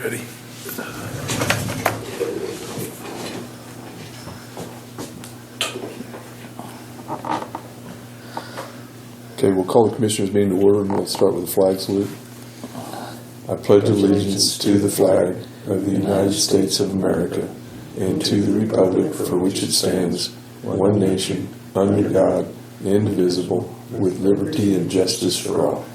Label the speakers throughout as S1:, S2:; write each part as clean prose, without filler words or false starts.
S1: Ready?
S2: Okay, we'll call the Commissioners' meeting to order, and we'll start with a flag salute. I pledge allegiance to the flag of the United States of America and to the republic for which it stands, one nation, under God, indivisible, with liberty and justice for all.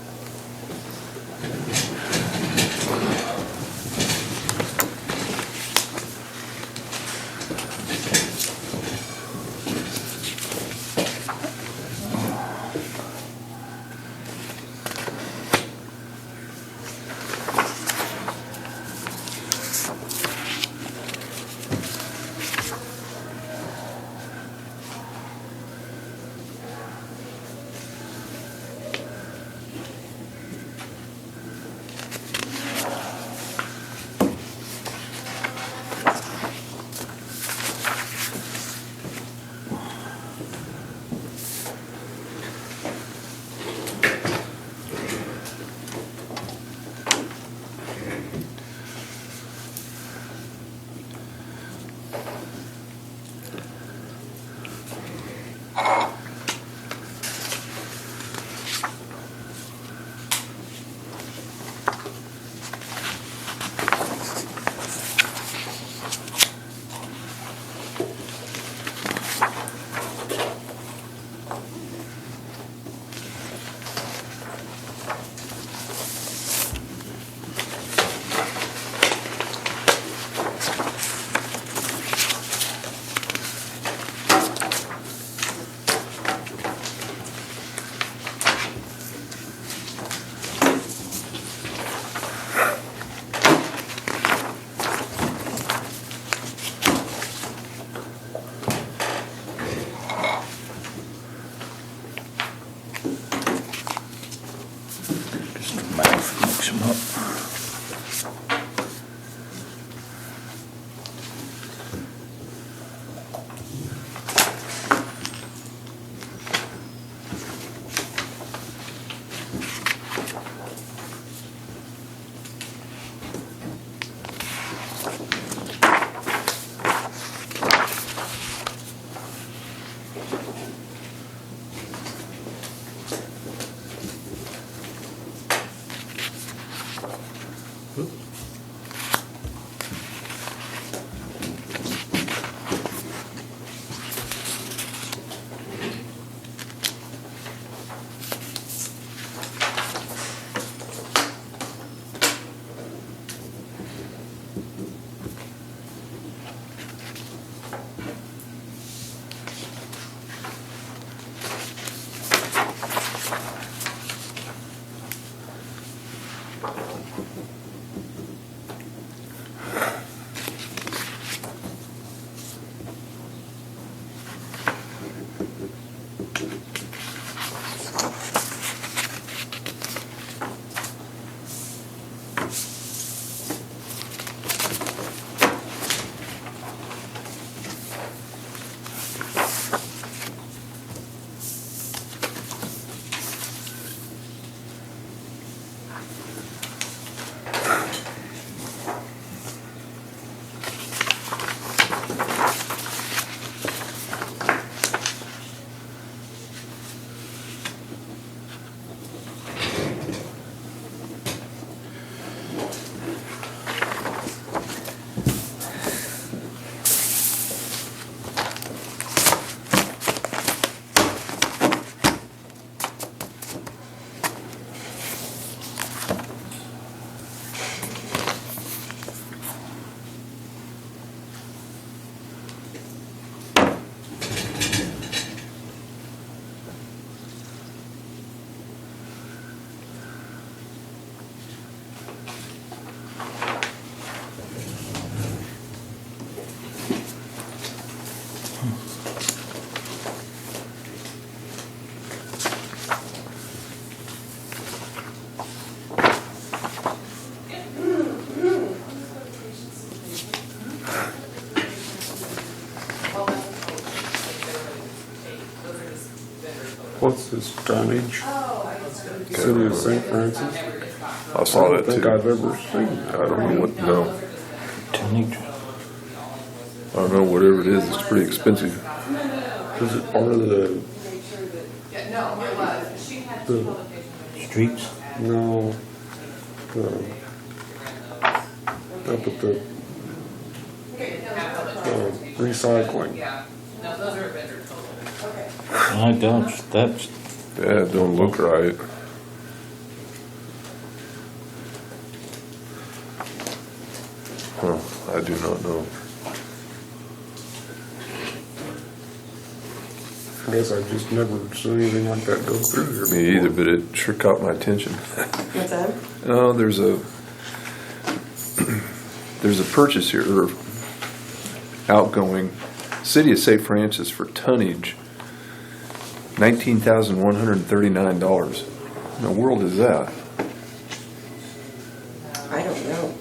S1: Mix them up.
S2: What's this tonnage? City of St. Francis? I saw
S1: I
S2: that
S1: don't think
S2: too.
S1: I've ever seen
S2: I
S1: that.
S2: don't know what, no.
S3: Tonnage.
S2: I don't know, whatever it is, it's pretty expensive.
S1: Is it part of the,
S3: Streets.
S1: no, up at the recycling?
S3: I don't, that's,
S2: Yeah, it don't look right. Huh, I do not know.
S1: I guess I just never seen anything like that go through here.
S2: Me either, but it sure caught my attention.
S4: What's that?
S2: Oh, there's a purchase here, or outgoing, City of St. Francis for tonnage, $19,139. What in the world is that?
S4: I don't know.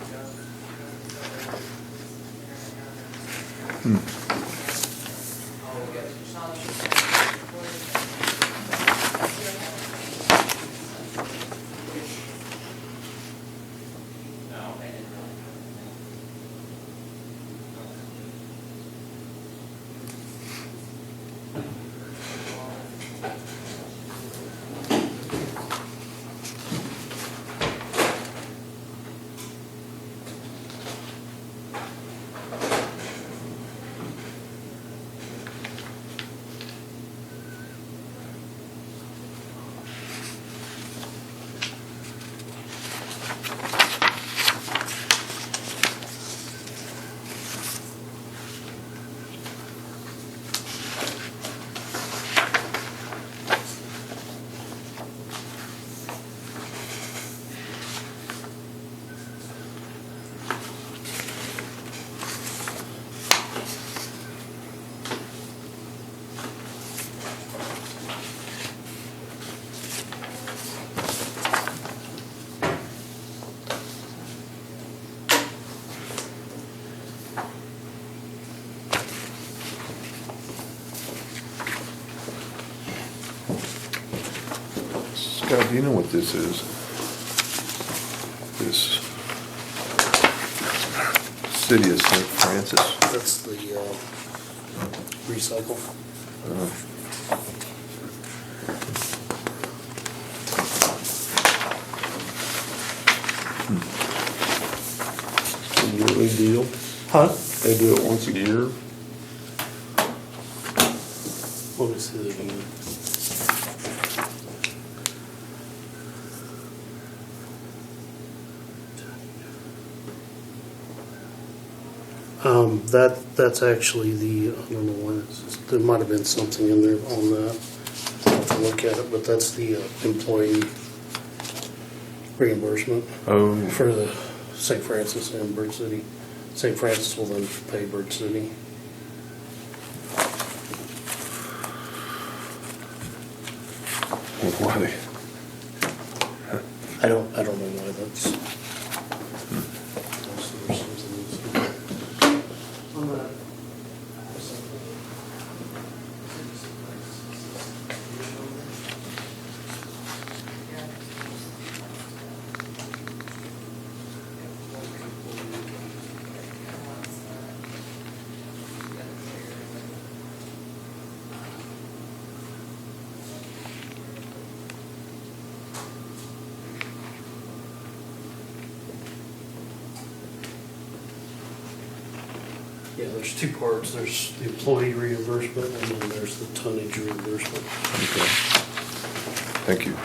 S2: Scott, do you know what this is? This City of St. Francis.
S5: That's the recycle.
S1: It's a yearly deal.
S5: Huh?
S1: They do it once a year.
S5: Let me see that again. That's actually the, I don't know why, there might have been something in there on that. I'll have to look at it, but that's the employee reimbursement
S2: Oh,
S5: for the St. Francis and Bird City. St. Francis will then pay Bird City.
S2: why?
S5: I don't know why that's. Yeah, there's two parts. There's the employee reimbursement and then there's the tonnage reimbursement.
S2: Okay. Thank you.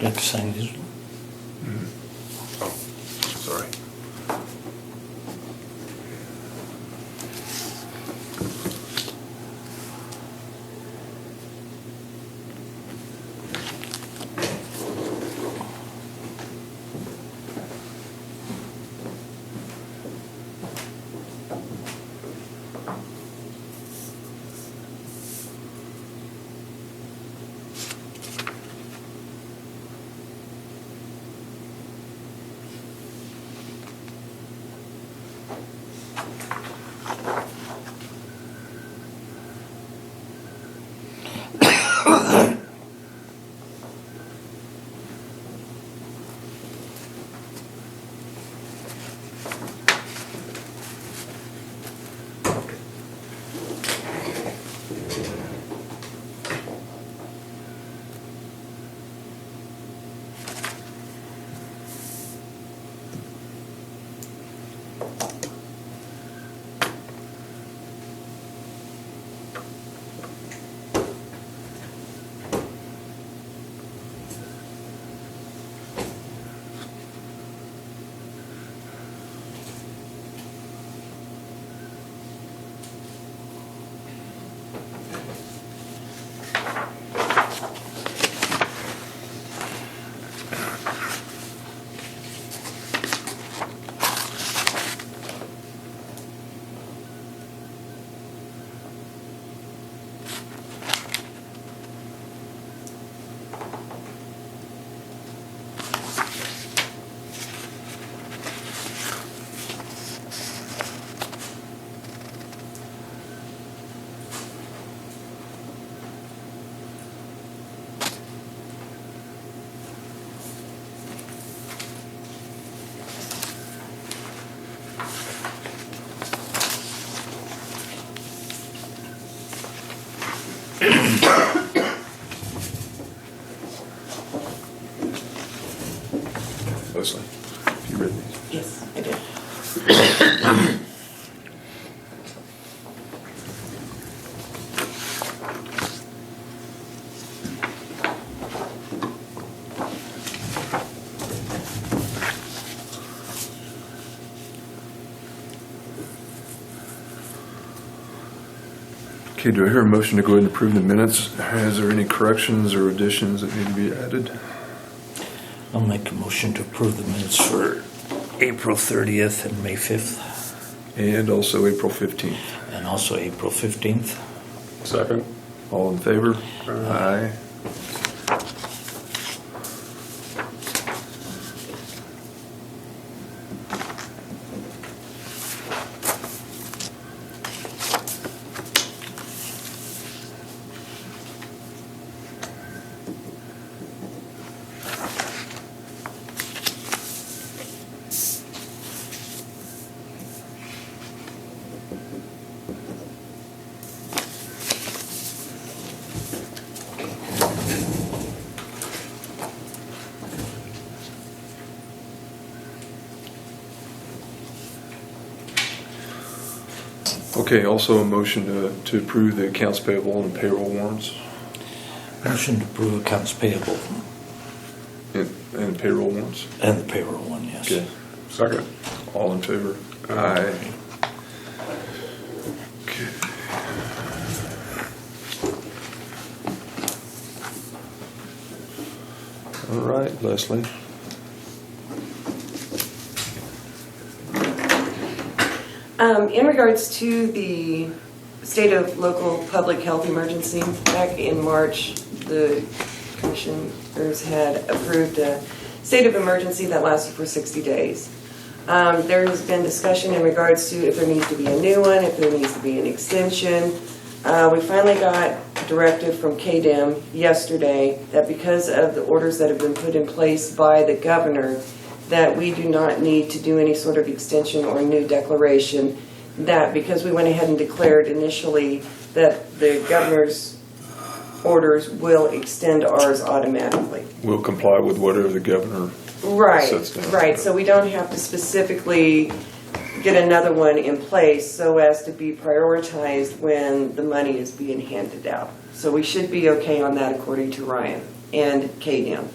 S3: Got to sign this one.
S1: Oh, sorry.
S2: Leslie, have you read these?
S4: Yes, I did.
S2: Okay, do I hear a motion to go ahead and approve the minutes? Is there any corrections or additions that need to be added?
S3: I'll make a motion to approve the minutes for April 30th and May 5th,
S2: And also April 15th.
S3: and also April 15th.
S1: Second.
S2: All in favor? Aye. Okay, also a motion to approve the accounts payable and payroll warrants
S3: Motion to approve accounts payable
S2: and payroll warrants.
S3: and the payroll one, yes.
S2: Okay,
S1: Second.
S2: all in favor? Aye. Okay. All right, Leslie.
S4: In regards to the state of local public health emergency, back in March, the commissioners had approved a state of emergency that lasted for 60 days. There has been discussion in regards to if there needs to be a new one, if there needs to be an extension. We finally got directive from KDEM yesterday that because of the orders that have been put in place by the governor, that we do not need to do any sort of extension or new declaration, that because we went ahead and declared initially that the governor's orders will extend ours automatically.
S2: We'll comply with whatever the governor
S4: Right,
S2: sets down.
S4: right, so we don't have to specifically get another one in place so as to be prioritized when the money is being handed out. So we should be okay on that according to Ryan and KDEM.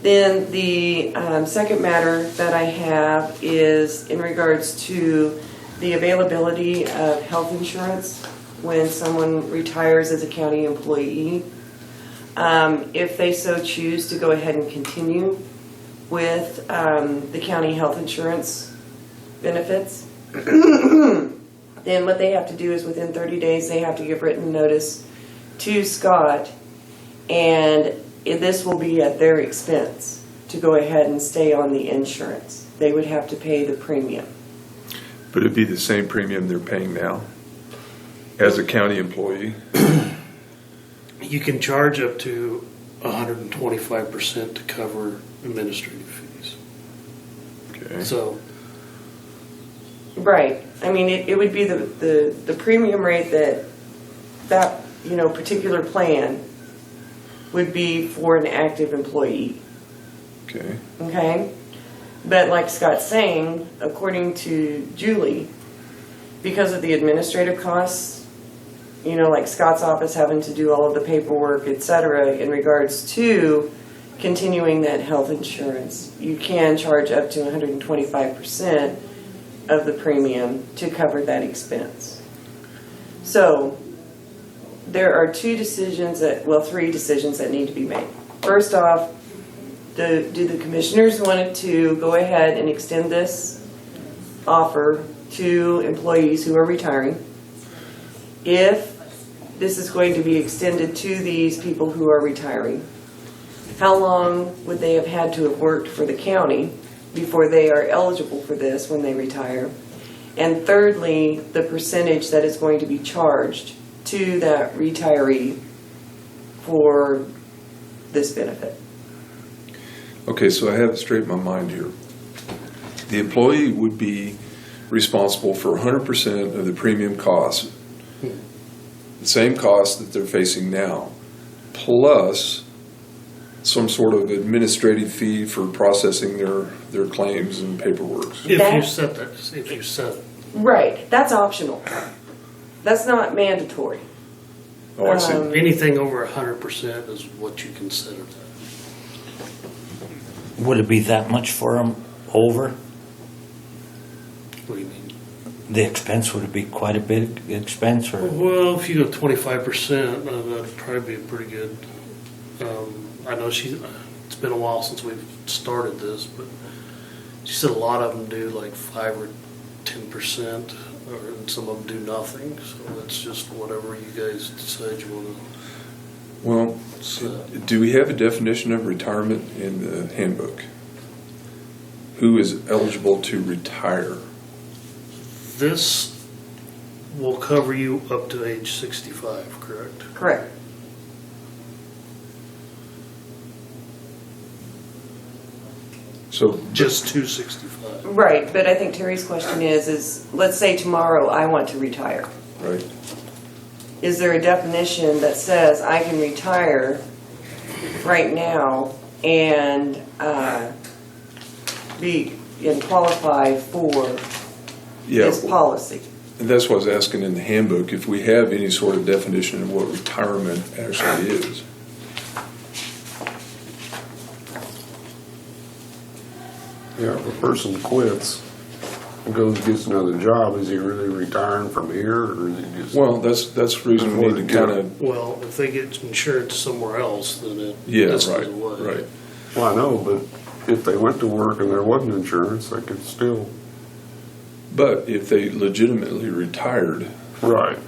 S4: Then the second matter that I have is in regards to the availability of health insurance when someone retires as a county employee. If they so choose to go ahead and continue with the county health insurance benefits, then what they have to do is within 30 days they have to give written notice to Scott, and this will be at their expense to go ahead and stay on the insurance. They would have to pay the premium.
S2: But it'd be the same premium they're paying now as a county employee.
S5: You can charge up to 125% to cover administrative fees.
S2: Okay.
S5: So,
S4: Right. I mean, it would be the premium rate that particular plan would be for an active employee.
S2: Okay.
S4: Okay? But like Scott's saying, according to Julie, because of the administrative costs, like Scott's office having to do all of the paperwork, et cetera, in regards to continuing that health insurance, you can charge up to 125% of the premium to cover that expense. So there are three decisions that need to be made. First off, do the commissioners want to go ahead and extend this offer to employees who are retiring? If this is going to be extended to these people who are retiring, how long would they have had to have worked for the county before they are eligible for this when they retire? And thirdly, the percentage that is going to be charged to that retiree for this benefit.
S2: Okay, so I have it straight in my mind here. The employee would be responsible for 100% of the premium costs, the same costs that they're facing now, plus some sort of administrative fee for processing their claims and paperwork.
S5: If you
S4: That-
S5: set that, if you set it.
S4: Right, that's optional. That's not mandatory.
S2: Oh, I see.
S5: Anything over 100% is what you consider that.
S3: Would it be that much for them over?
S5: What do you mean?
S3: The expense, would it be quite a big expense or?
S5: Well, if you go 25%, that'd probably be pretty good. I know it's been a while since we've started this, but she said a lot of them do like 5 or 10%, and some of them do nothing. So that's just whatever you guys decide you want
S2: Well,
S5: to.
S2: do we have a definition of retirement in the handbook? Who is eligible to retire?
S5: This will cover you up to age 65, correct?
S4: Correct.
S2: So
S5: Just to 65.
S4: Right, but I think Terry's question is let's say tomorrow I want to retire.
S2: right.
S4: Is there a definition that says I can retire right now and be and qualify for
S2: Yeah,
S4: this policy?
S2: and that's what I was asking in the handbook, if we have any sort of definition of what retirement actually is.
S1: Yeah, if a person quits and goes and gets another job, is he really retiring from here, or is he just?
S2: Well, that's the reason we need to kind of,
S5: Well, if they get insurance somewhere else, then it
S2: yeah,
S5: this
S2: right,
S5: goes away.
S2: right.
S1: Well, I know, but if they went to work and there wasn't insurance, they could still.
S2: But if they legitimately retired,
S1: Right.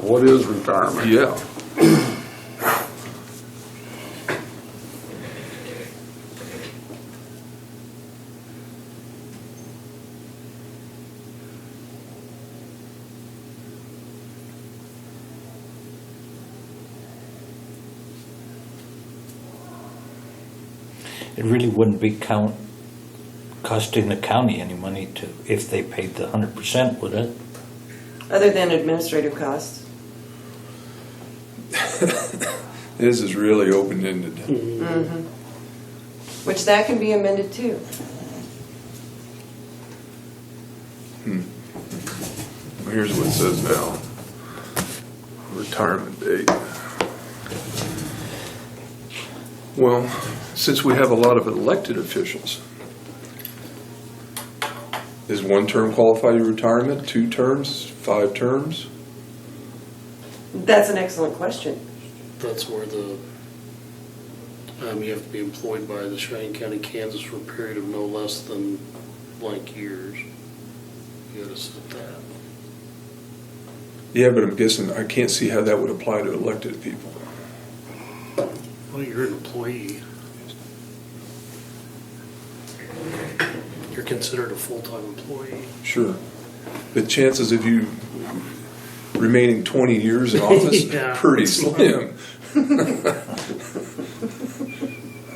S1: What is retirement?
S2: yeah.
S3: It really wouldn't be costing the county any money if they paid the 100%, would it?
S4: Other than administrative costs?
S2: This is really open-ended.
S4: Mm-hmm. Which that can be amended too.
S2: Here's what it says now. Retirement date. Well, since we have a lot of elected officials, is one term qualify your retirement, 2 terms, 5 terms?
S4: That's an excellent question.
S5: That's where you have to be employed by the Cheyenne County, Kansas for a period of no less than blank years. You gotta set that.
S2: Yeah, but I'm guessing, I can't see how that would apply to elected people.
S5: Well, you're an employee. You're considered a full-time employee.
S2: Sure. But chances of you remaining 20 years in office,
S5: Yeah.
S2: pretty slim.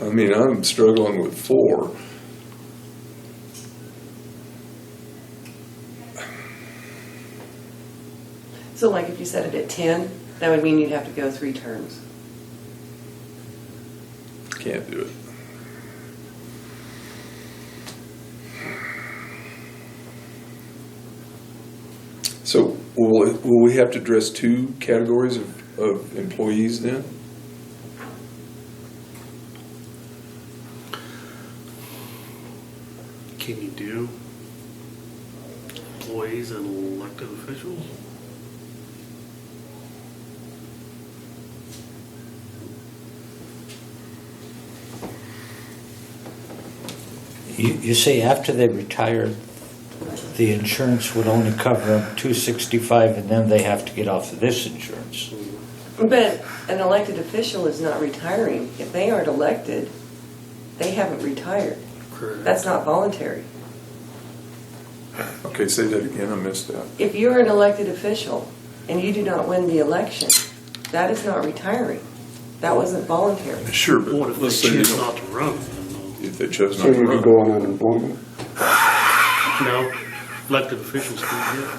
S2: I mean, I'm struggling with 4.
S4: So like if you set it at 10, that would mean you'd have to go 3 terms.
S2: Can't do it. So will we have to address 2 categories of employees then?
S5: Can you do employees and elected officials?
S3: You say after they retire, the insurance would only cover them $265, and then they have to get off of this insurance.
S4: But an elected official is not retiring. If they aren't elected, they haven't retired.
S5: Correct.
S4: That's not voluntary.
S2: Okay, say that again, I missed that.
S4: If you're an elected official and you do not win the election, that is not retiring. That wasn't voluntary.
S2: Sure, but
S5: What if they
S2: let's say
S5: choose
S2: they don't,
S5: not to run?
S2: if they chose
S1: So
S2: not to
S1: you could
S2: run.
S1: go on unemployment.
S5: No, elected officials can do it.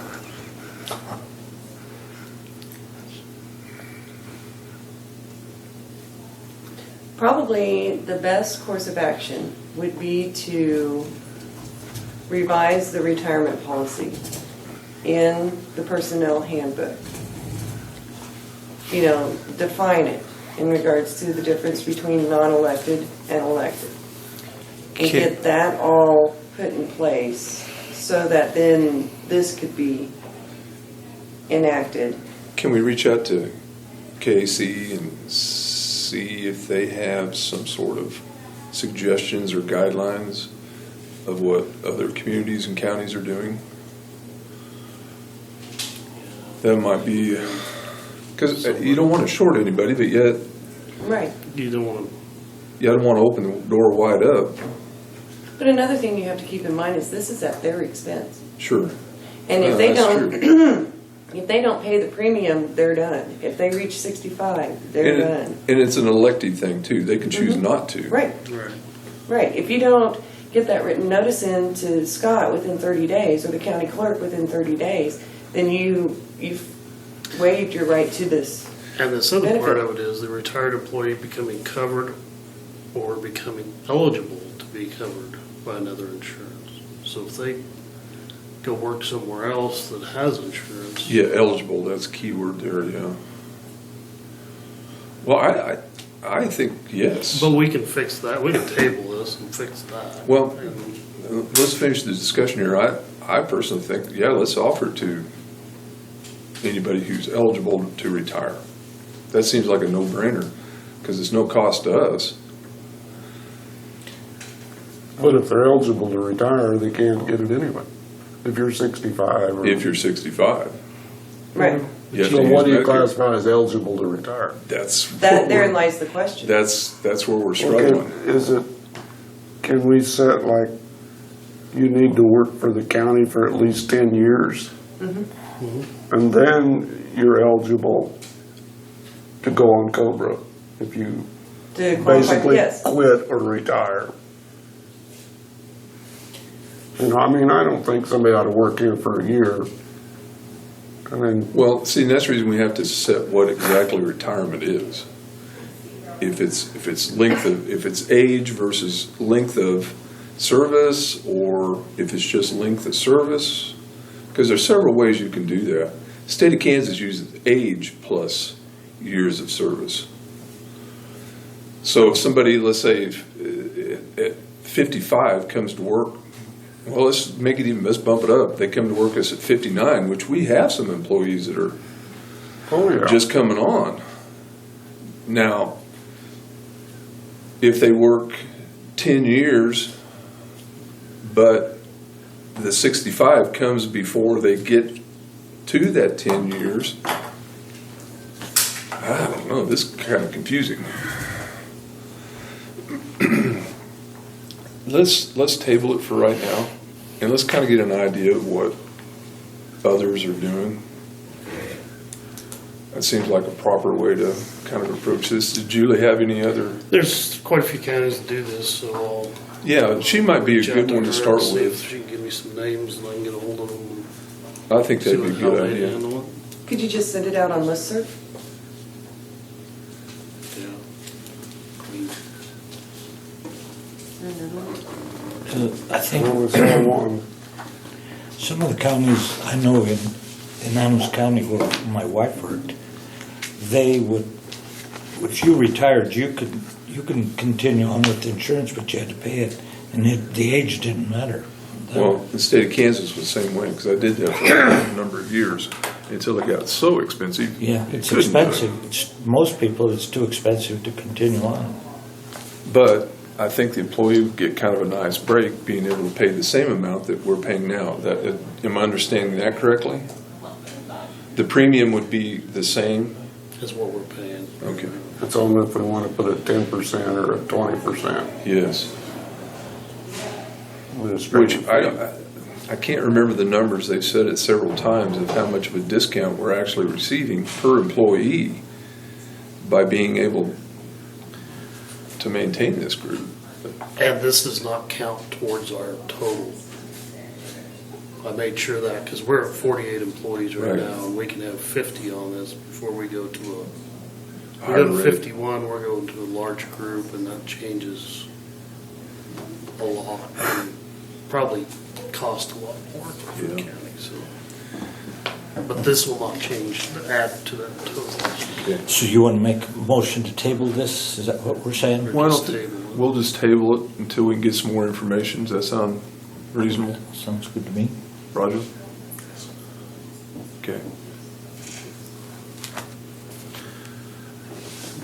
S4: Probably the best course of action would be to revise the retirement policy in the personnel handbook. You know, define it in regards to the difference between non-elected and elected. And get that all put in place so that then this could be enacted.
S2: Can we reach out to KAC and see if they have some sort of suggestions or guidelines of what other communities and counties are doing? That might be, because you don't want to short anybody, but yet
S4: Right.
S5: You don't want to,
S2: you don't want to open the door wide up.
S4: But another thing you have to keep in mind is this is at their expense.
S2: Sure.
S4: And
S2: Well,
S4: if they
S2: that's
S4: don't, if they don't pay the premium, they're done. If they reach 65, they're done.
S2: And it's an elective thing too. They can choose not to.
S4: Right,
S5: right.
S4: right. If you don't get that written notice in to Scott within 30 days or the county clerk within 30 days, then you've waived your right to this.
S5: And this other part
S4: benefit.
S5: of it is the retired employee becoming covered or becoming eligible to be covered by another insurance. So if they go work somewhere else that has insurance.
S2: Yeah, eligible, that's a key word there, yeah. Well, I think yes.
S5: But we can fix that. We can table this and fix that.
S2: Well,
S5: And
S2: let's finish the discussion here. I personally think, yeah, let's offer it to anybody who's eligible to retire. That seems like a no-brainer, because it's no cost to us.
S1: But if they're eligible to retire, they can't get it anyway. If you're 65 or.
S2: If you're 65.
S4: Right.
S2: You have
S1: So
S2: to use
S1: what do you
S2: Medicare.
S1: classify as eligible to retire?
S2: That's
S4: That
S2: what
S4: therein
S2: we're-
S4: lies the question.
S2: That's where we're
S1: Okay,
S2: struggling.
S1: is it, can we set like, you need to work for the county for at least 10 years? And then you're eligible to go on COBRA if you
S4: To qualify,
S1: basically
S4: yes.
S1: quit or retire. You know, I mean, I don't think somebody ought to work here for a year. I mean,
S2: Well, see, that's the reason we have to set what exactly retirement is. If it's age versus length of service, or if it's just length of service, because there's several ways you can do that. State of Kansas uses age plus years of service. So if somebody, let's say, at 55 comes to work, well, let's bump it up. They come to work us at 59, which we have some employees that are
S1: oh yeah.
S2: just coming on. Now, if they work 10 years, but the 65 comes before they get to that 10 years, I don't know, this is kind of confusing. Let's table it for right now, and let's kind of get an idea of what others are doing. That seems like a proper way to kind of approach this. Did Julie have any other?
S5: there's quite a few counties that do this, so I'll
S2: Yeah, she might be a
S5: reach out
S2: good
S5: to
S2: one
S5: her
S2: to
S5: and
S2: start
S5: see if
S2: with.
S5: she can give me some names and I can get a hold of them
S2: I think
S5: and see
S2: that'd be a
S5: how
S2: good
S5: they
S2: idea.
S5: handle it.
S4: Could you just send it out on listserv?
S5: Yeah. Clean.
S3: I think
S1: Well, it's all one.
S3: some of the counties I know in Adams County where my wife worked, they would, if you retired, you can continue on with the insurance, but you had to pay it, and the age didn't matter.
S2: Well, the state of Kansas was the same way, because I did that for a number of years, until it got so expensive.
S3: Yeah, it's
S2: you couldn't do it.
S3: expensive. Most people, it's too expensive to continue on.
S2: But I think the employee would get kind of a nice break, being able to pay the same amount that we're paying now. Am I understanding that correctly? The premium would be the same?
S5: Is what we're paying.
S2: Okay,
S1: It's only if we want to put a 10% or a 20%.
S2: yes.
S1: administrative
S2: Which
S1: fee.
S2: I can't remember the numbers, they've said it several times of how much of a discount we're actually receiving per employee by being able to maintain this group.
S5: And this does not count towards our total. I made sure that, because we're at 48 employees right
S2: Right.
S5: now, and we can have 50 on this before we go to We go to 51, we're going to a large group, and that changes a lot. And probably cost a lot more for the
S2: Yeah.
S5: county, so. But this will not change, add to that total.
S3: So you want to make a motion to table this? Is that what we're saying?
S2: Why
S5: Just
S2: don't,
S5: table it.
S2: we'll just table it until we can get some more information. Does that sound reasonable,
S3: Sounds good to me.
S2: Roger? Okay.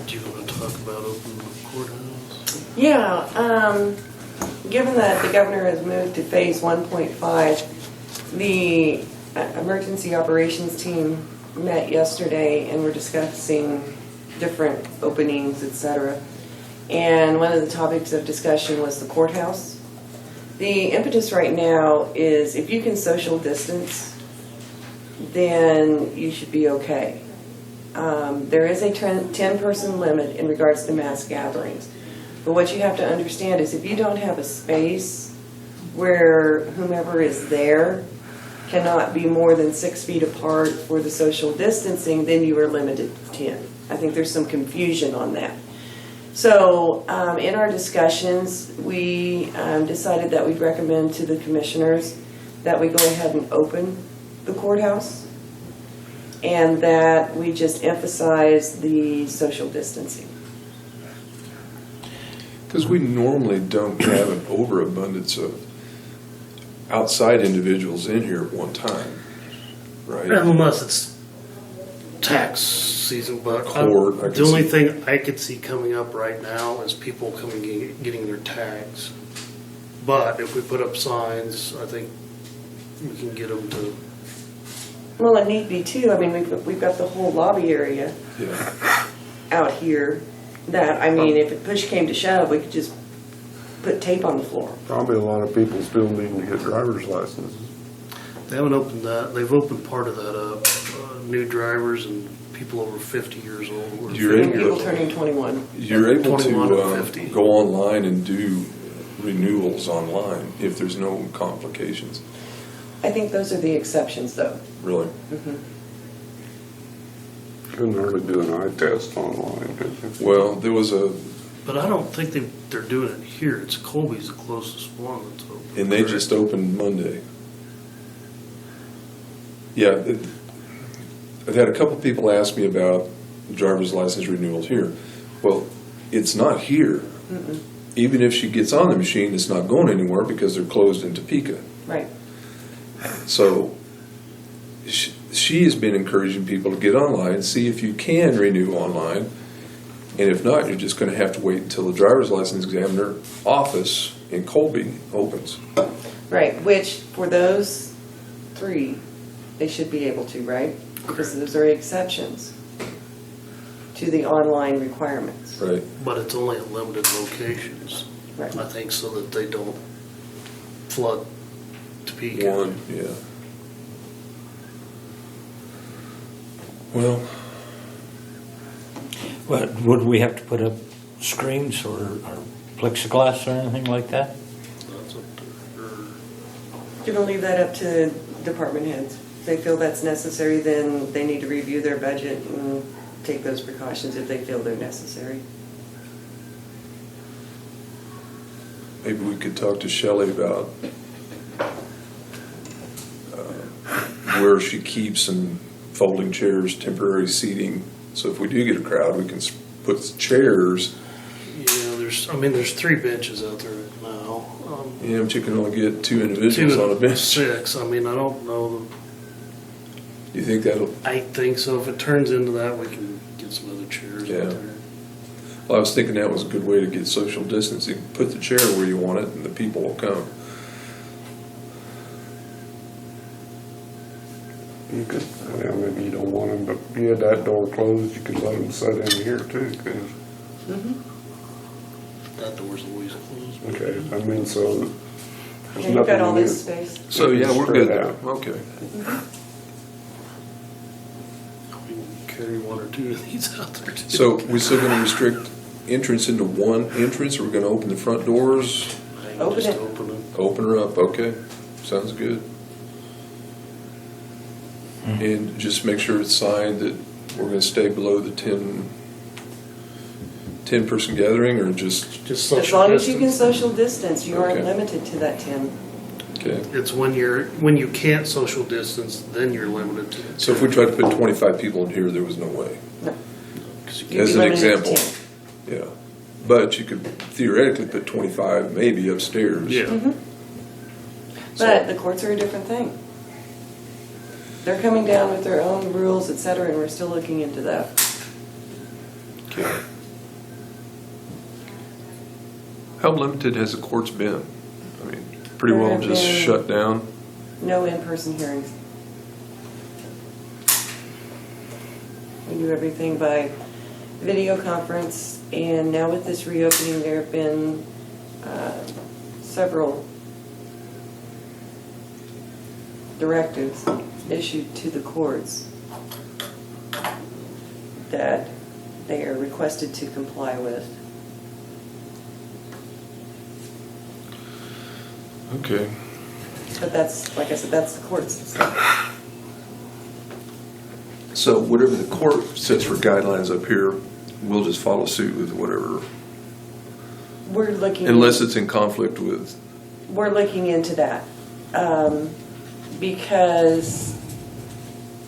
S5: Do you want to talk about opening the courthouse?
S4: Yeah, given that the governor has moved to phase 1.5, the emergency operations team met yesterday and were discussing different openings, et cetera. And one of the topics of discussion was the courthouse. The impetus right now is if you can social distance, then you should be okay. There is a 10-person limit in regards to mass gatherings. But what you have to understand is if you don't have a space where whomever is there cannot be more than 6 feet apart for the social distancing, then you are limited to 10. I think there's some confusion on that. So in our discussions, we decided that we'd recommend to the commissioners that we go ahead and open the courthouse and that we just emphasize the social distancing.
S2: Because we normally don't have an overabundance of outside individuals in here at one time, right?
S5: Unless it's tax season, but
S2: Court, I
S5: the
S2: can
S5: only
S2: see.
S5: thing I could see coming up right now is people coming getting their tags. But if we put up signs, I think we can get them to.
S4: Well, it need be too. I mean, we've got the whole lobby area
S2: Yeah.
S4: out here that, I mean, if push came to shove, we could just put tape on the floor.
S1: Probably a lot of people still need to get driver's licenses.
S5: They haven't opened that. They've opened part of that up. New drivers and people over 50 years old. or
S2: You're
S4: And
S5: 50
S4: people
S5: years old.
S4: turning 21.
S2: You're able
S5: 21
S2: to
S5: and 50.
S2: go online and do renewals online if there's no complications,
S4: I think those are the exceptions, though.
S2: really.
S1: Couldn't hardly do an eye test online, could you?
S2: Well, there was a,
S5: But I don't think they're doing it here. It's Colby's the closest one that's open.
S2: and they just opened Monday. Yeah, I've had a couple people ask me about driver's license renewals here. Well, it's not here. Even if she gets on the machine, it's not going anywhere because they're closed in Topeka.
S4: Right.
S2: So she has been encouraging people to get online, see if you can renew online. And if not, you're just going to have to wait until the driver's license examiner office in Colby opens.
S4: Right, which for those 3, they should be able to, right? Because those are exceptions to the online requirements.
S2: Right.
S5: But it's only at limited locations,
S4: Right.
S5: I think, so that they don't flood Topeka.
S2: One, yeah. Well,
S3: But would we have to put up screens or plexiglass or anything like that?
S5: That's up to her.
S4: You're going to leave that up to department heads. If they feel that's necessary, then they need to review their budget and take those precautions if they feel they're necessary.
S2: maybe we could talk to Shelley about where she keeps and folding chairs, temporary seating. So if we do get a crowd, we can put chairs.
S5: Yeah, there's 3 benches out there right now.
S2: Yeah, but you can only get 2 individuals on a bench.
S5: 6. I mean, I don't know.
S2: Do you think that'll?
S5: I think so. If it turns into that, we can get some other chairs
S2: Yeah.
S5: out there.
S2: Well, I was thinking that was a good way to get social distancing. Put the chair where you want it, and the people will come.
S1: You could, yeah, maybe you don't want them, but if you had that door closed, you could let them sit in here too, 'cause-
S5: That door's always closed.
S1: okay, I mean, so. there's
S4: Yeah, you've got all
S1: nothing
S4: this
S1: new.
S4: space.
S2: So yeah, we're
S1: Spread
S2: good there.
S1: out.
S2: Okay.
S5: We can carry 1 or 2 of these out there too.
S2: So we still going to restrict entrance into one entrance, or we're going to open the front doors?
S5: I think
S4: Open
S5: just
S4: it.
S5: open it.
S2: Open her up, okay. Sounds good. And just make sure it's signed that we're going to stay below the 10 10-person gathering or just,
S5: Just social
S4: As long as you can
S5: distance.
S4: social distance, you aren't
S2: Okay.
S4: limited to that 10.
S2: okay.
S5: It's when you can't social distance, then you're limited to it.
S2: So if we tried to put 25 people in here, there was no way,
S4: No.
S5: 'Cause you
S4: You'd
S2: as
S4: be
S2: an
S4: limited to
S2: example.
S4: 10.
S2: Yeah. But you could theoretically put 25 maybe upstairs.
S5: Yeah.
S4: But the courts are a different thing. They're coming down with their own rules, et cetera, and we're still looking into that.
S2: Okay. How limited has the courts been? I mean, pretty
S4: There
S2: well
S4: have
S2: just
S4: been-
S2: shut down?
S4: No in-person hearings. We do everything by video conference, and now with this reopening, there have been several directives issued to the courts that they are requested to comply with.
S2: Okay.
S4: But that's, like I said, that's the court's stuff.
S2: So whatever the court sets for guidelines up here, we'll just follow suit with whatever,
S4: We're looking.
S2: unless it's in conflict with,
S4: We're looking into that. Because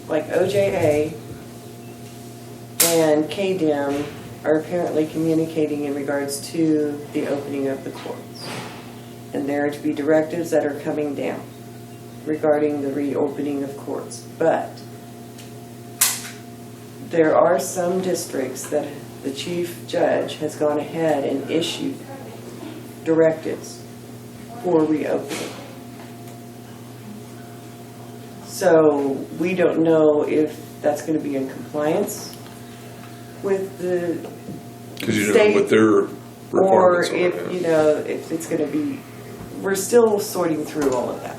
S4: like OJA and KDEM are apparently communicating in regards to the opening of the courts. And there are to be directives that are coming down regarding the reopening of courts. But there are some districts that the chief judge has gone ahead and issued directives for reopening. So we don't know if that's going to be in compliance with the
S2: because you don't know what their
S4: or
S2: requirements are.
S4: if,
S2: yeah.
S4: you know, if it's going to be, we're still sorting through all of that.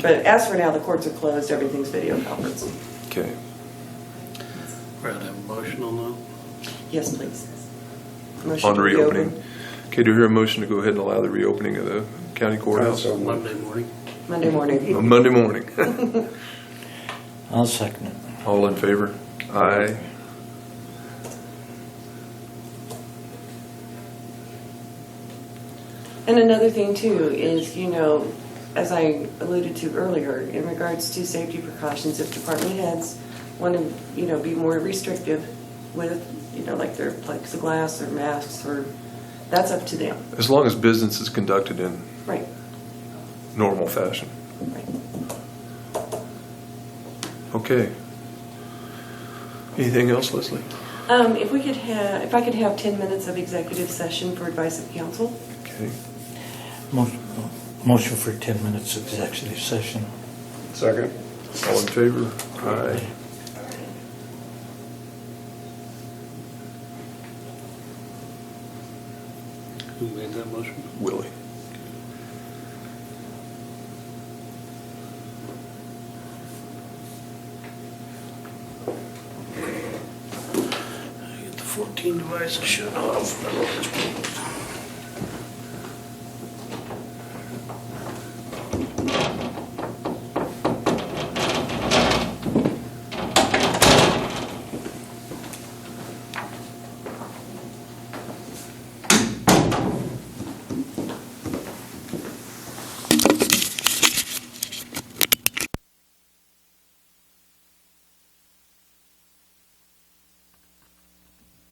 S4: But as for now, the courts are closed, everything's video conference.
S2: Okay.
S5: We're gonna have a motion on that.
S4: Yes, please. Motion
S2: On
S4: to
S2: reopening.
S4: reopen.
S2: Okay, do you hear a motion to go ahead and allow the reopening of the county courthouse?
S1: So,
S5: Monday morning.
S4: Monday morning.
S2: Monday morning.
S3: I'll second it.
S2: All in favor? Aye.
S4: And another thing too is, you know, as I alluded to earlier, in regards to safety precautions, if department heads want to, you know, be more restrictive with, you know, like their plexiglass or masks, or that's up to them.
S2: As long as business is conducted in
S4: Right,
S2: normal fashion.
S4: right.
S2: Okay. Anything else, Leslie?
S4: If I could have 10 minutes of executive session for advice of counsel.
S2: Okay.
S3: Motion for 10 minutes executive session.
S1: second.
S2: All in favor? Aye.
S5: Who made that motion?
S2: Willie.
S5: Get the 14 devices shut off.